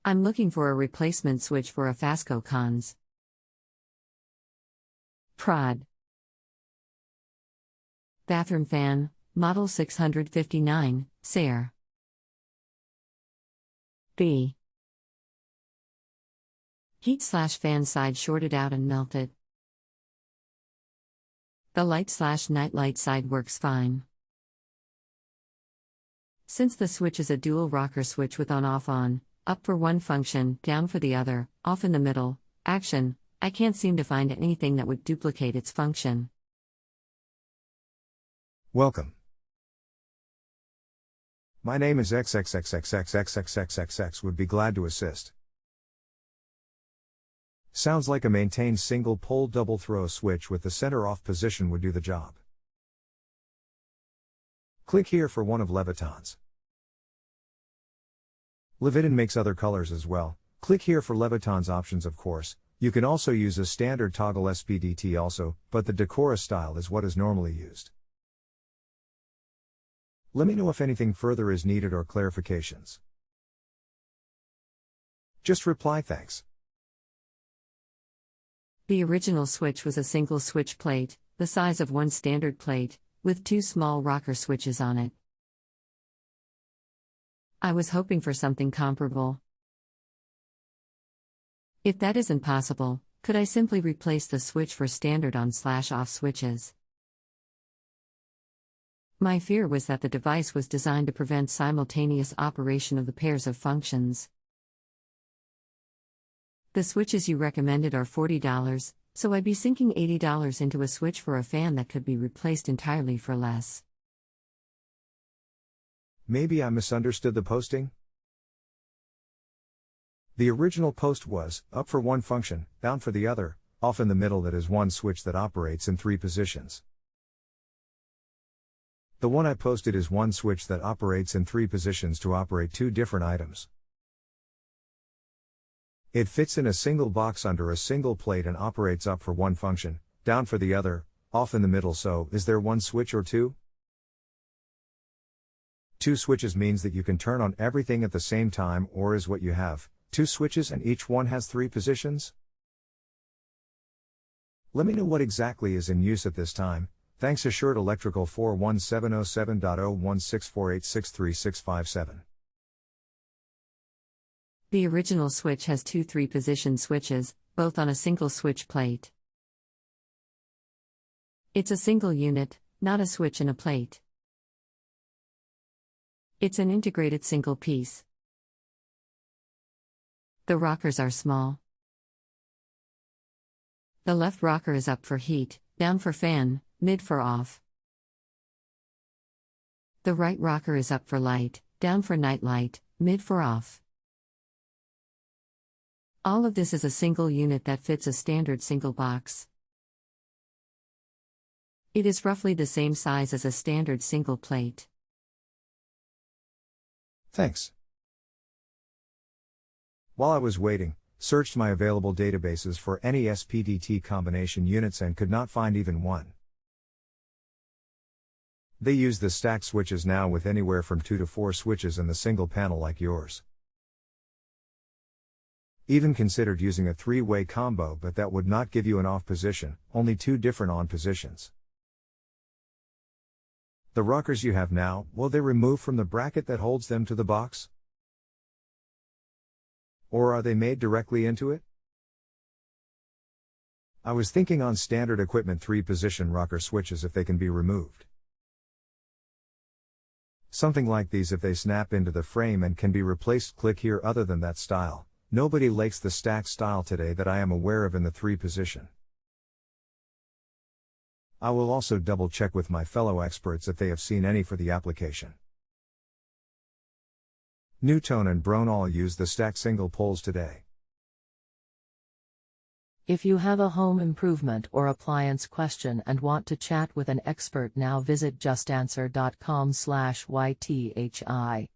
I'm looking for a replacement switch for a Fasco Cons. Prod. Bathroom fan, model 659, SARE. B. Heat/fan side shorted out and melted. The light/nightlight side works fine. Since the switch is a dual rocker switch with on-off-on, up for one function, down for the other, off in the middle, action, I can't seem to find anything that would duplicate its function. Welcome. My name is XXXXX would be glad to assist. Sounds like a maintained single-pole double-throw switch with the center off position would do the job. Click here for one of Leviton's. Leviton makes other colors as well. Click here for Leviton's options of course. You can also use a standard toggle SPDT also, but the Decora style is what is normally used. Let me know if anything further is needed or clarifications. Just reply thanks. The original switch was a single switch plate, the size of one standard plate, with two small rocker switches on it. I was hoping for something comparable. If that isn't possible, could I simply replace the switch for standard on/off switches? My fear was that the device was designed to prevent simultaneous operation of the pairs of functions. The switches you recommended are $40, so I'd be sinking $80 into a switch for a fan that could be replaced entirely for less. Maybe I misunderstood the posting? The original post was, up for one function, down for the other, off in the middle. That is one switch that operates in 3 positions. The one I posted is one switch that operates in 3 positions to operate 2 different items. It fits in a single box under a single plate and operates up for one function, down for the other, off in the middle. So, is there one switch or 2? 2 switches means that you can turn on everything at the same time, or is what you have 2 switches and each one has 3 positions? Let me know what exactly is in use at this time. Thanks. AssuredElectrical 41707.01648636657. The original switch has 2 3-position switches, both on a single switch plate. It's a single unit, not a switch in a plate. It's an integrated single piece. The rockers are small. The left rocker is up for heat, down for fan, mid for off. The right rocker is up for light, down for nightlight, mid for off. All of this is a single unit that fits a standard single box. It is roughly the same size as a standard single plate. Thanks. While I was waiting, searched my available databases for any SPDT combination units and could not find even one. They use the stacked switches now with anywhere from 2 to 4 switches in the single panel like yours. Even considered using a 3-way combo, but that would not give you an off position, only 2 different on positions. The rockers you have now, will they remove from the bracket that holds them to the box? Or are they made directly into it? I was thinking on standard equipment 3-position rocker switches if they can be removed. Something like these if they snap into the frame and can be replaced. Click here. Other than that style, nobody likes the stack style today that I am aware of in the 3-position. I will also double check with my fellow experts if they have seen any for the application. Newtone and Brown all use the stacked single poles today. If you have a home improvement or appliance question and want to chat with an expert now, visit justanswer.com/YTHI.